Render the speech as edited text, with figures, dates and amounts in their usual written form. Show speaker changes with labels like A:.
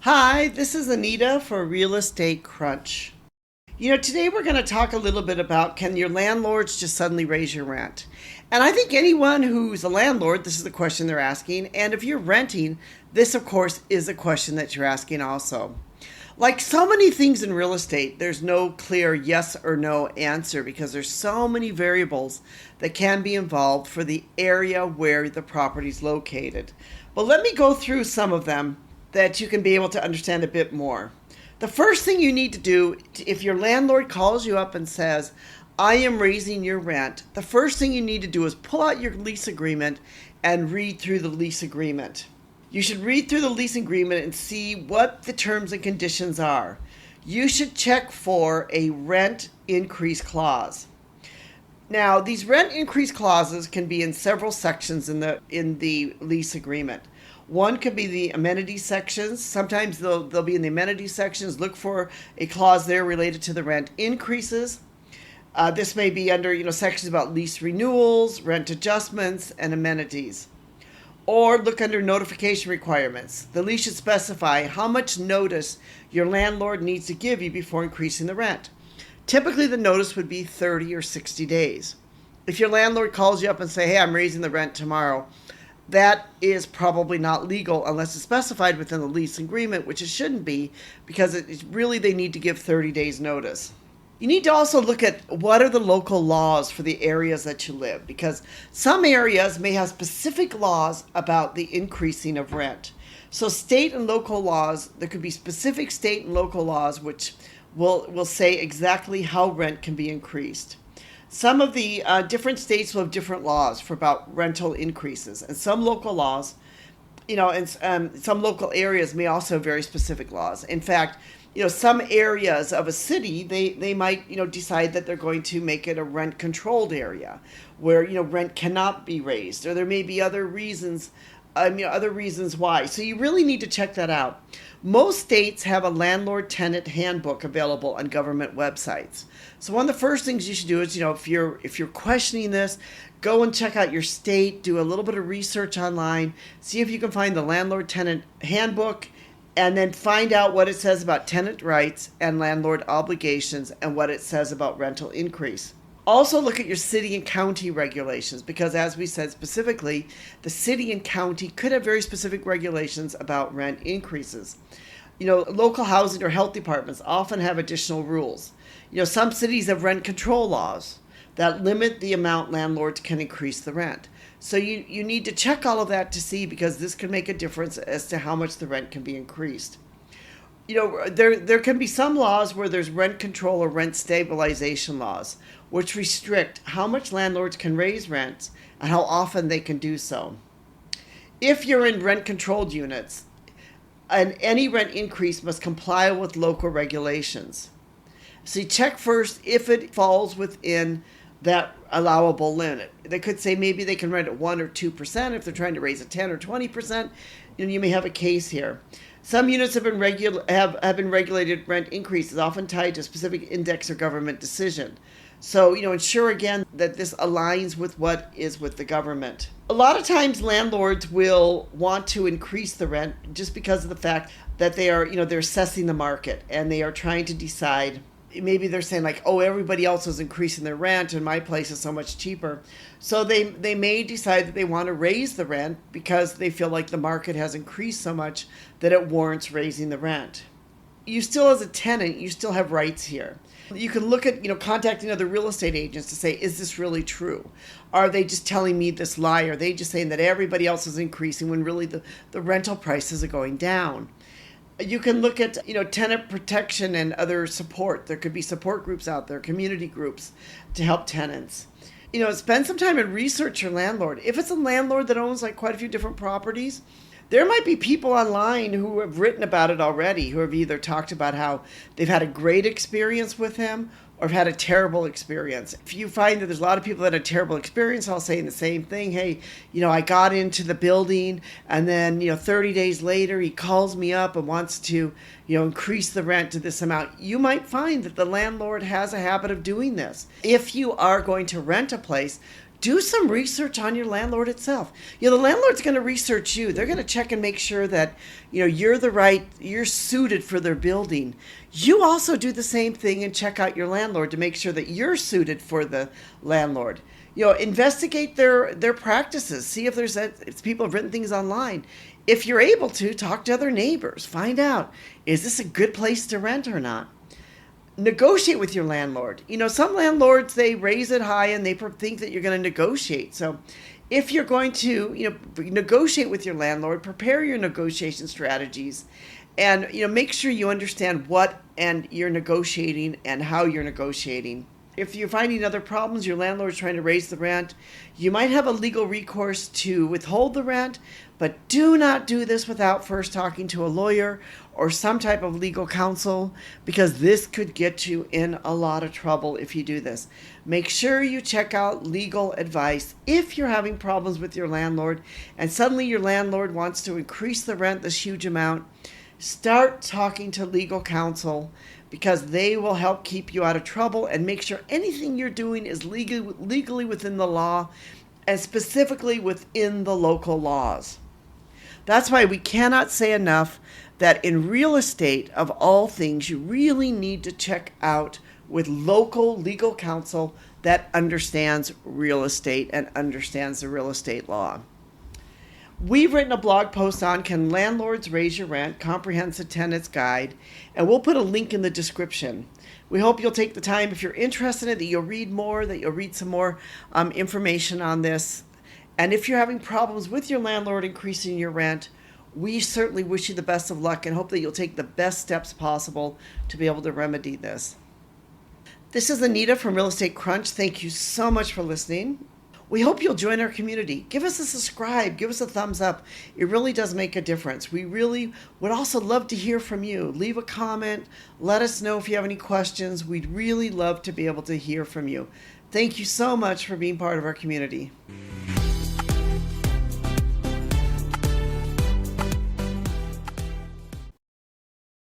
A: Hi, this is Anita for Real Estate Crunch. Today we're going to talk a little bit about can your landlords just suddenly raise your rent? And I think anyone who's a landlord, this is the question they're asking. And if you're renting, this, of course, is a question that you're asking also. Like so many things in real estate, there's no clear yes or no answer because there's so many variables that can be involved for the area where the property is located. But let me go through some of them that you can be able to understand a bit more. The first thing you need to do, if your landlord calls you up and says, I am raising your rent, the first thing you need to do is pull out your lease agreement and read through the lease agreement. You should read through the lease agreement and see what the terms and conditions are. You should check for a rent increase clause. Now, these rent increase clauses can be in several sections in the lease agreement. One could be the amenity sections. Sometimes they'll be in the amenity sections. Look for a clause there related to the rent increases. This may be under sections about lease renewals, rent adjustments, and amenities. Or look under notification requirements. The lease should specify how much notice your landlord needs to give you before increasing the rent. Typically, the notice would be 30 or 60 days. If your landlord calls you up and say, hey, I'm raising the rent tomorrow, that is probably not legal unless it's specified within the lease agreement, which it shouldn't be because it's really they need to give 30 days notice. You need to also look at what are the local laws for the areas that you live, because some areas may have specific laws about the increasing of rent. So state and local laws, there could be specific state and local laws which will say exactly how rent can be increased. Some of the different states will have different laws for about rental increases, and some local laws, and some local areas may also have very specific laws. In fact, some areas of a city, they might, decide that they're going to make it a rent controlled area where, rent cannot be raised, or there may be other reasons why. So you really need to check that out. Most states have a landlord-tenant handbook available on government websites. So one of the first things you should do is, if you're questioning this, go and check out your state, do a little bit of research online, see if you can find the landlord-tenant handbook, and then find out what it says about tenant rights and landlord obligations and what it says about rental increase. Also look at your city and county regulations because, as we said specifically, the city and county could have very specific regulations about rent increases. Local housing or health departments often have additional rules. Some cities have rent control laws that limit the amount landlords can increase the rent. So you need to check all of that to see because this can make a difference as to how much the rent can be increased. There can be some laws where there's rent control or rent stabilization laws, which restrict how much landlords can raise rents and how often they can do so. If you're in rent-controlled units, and any rent increase must comply with local regulations. So you check first if it falls within that allowable limit. They could say maybe they can rent at 1 or 2% if they're trying to raise it 10 or 20%. You may have a case here. Some units have been regulated rent increases, often tied to a specific index or government decision. So, ensure again that this aligns with what is with the government. A lot of times landlords will want to increase the rent just because of the fact that they're assessing the market and they are trying to decide. Maybe they're saying like, oh, everybody else is increasing their rent and my place is so much cheaper. So they may decide that they want to raise the rent because they feel like the market has increased so much that it warrants raising the rent. You still, as a tenant, you still have rights here. You can look at, contacting other real estate agents to say, is this really true? Are they just telling me this lie? Are they just saying that everybody else is increasing when really the rental prices are going down? You can look at, tenant protection and other support. There could be support groups out there, community groups to help tenants. Spend some time and research your landlord. If it's a landlord that owns like quite a few different properties, there might be people online who have written about it already, who have either talked about how they've had a great experience with him or have had a terrible experience. If you find that there's a lot of people that had a terrible experience, I'll say the same thing. Hey, I got into the building and then, 30 days later, he calls me up and wants to, increase the rent to this amount. You might find that the landlord has a habit of doing this. If you are going to rent a place, do some research on your landlord itself. The landlord's going to research you. They're going to check and make sure that, you're suited for their building. You also do the same thing and check out your landlord to make sure that you're suited for the landlord. Investigate their practices. See if people have written things online. If you're able to, talk to other neighbors. Find out, is this a good place to rent or not? Negotiate with your landlord. Some landlords, they raise it high and they think that you're going to negotiate. So if you're going to, negotiate with your landlord, prepare your negotiation strategies and, make sure you understand what and you're negotiating and how you're negotiating. If you're finding other problems, your landlord's trying to raise the rent, you might have a legal recourse to withhold the rent, but do not do this without first talking to a lawyer or some type of legal counsel, because this could get you in a lot of trouble if you do this. Make sure you check out legal advice if you're having problems with your landlord and suddenly your landlord wants to increase the rent this huge amount. Start talking to legal counsel, because they will help keep you out of trouble and make sure anything you're doing is legally within the law and specifically within the local laws. That's why we cannot say enough that in real estate, of all things, you really need to check out with local legal counsel that understands real estate and understands the real estate law. We've written a blog post on Can Landlords Raise Your Rent? Comprehensive Tenants Guide, and we'll put a link in the description. We hope you'll take the time, if you're interested in it, that you'll read more, that you'll read some more information on this. And if you're having problems with your landlord increasing your rent, we certainly wish you the best of luck and hope that you'll take the best steps possible to be able to remedy this. This is Anita from Real Estate Crunch. Thank you so much for listening. We hope you'll join our community. Give us a subscribe. Give us a thumbs up. It really does make a difference. We really would also love to hear from you. Leave a comment. Let us know if you have any questions. We'd really love to be able to hear from you. Thank you so much for being part of our community.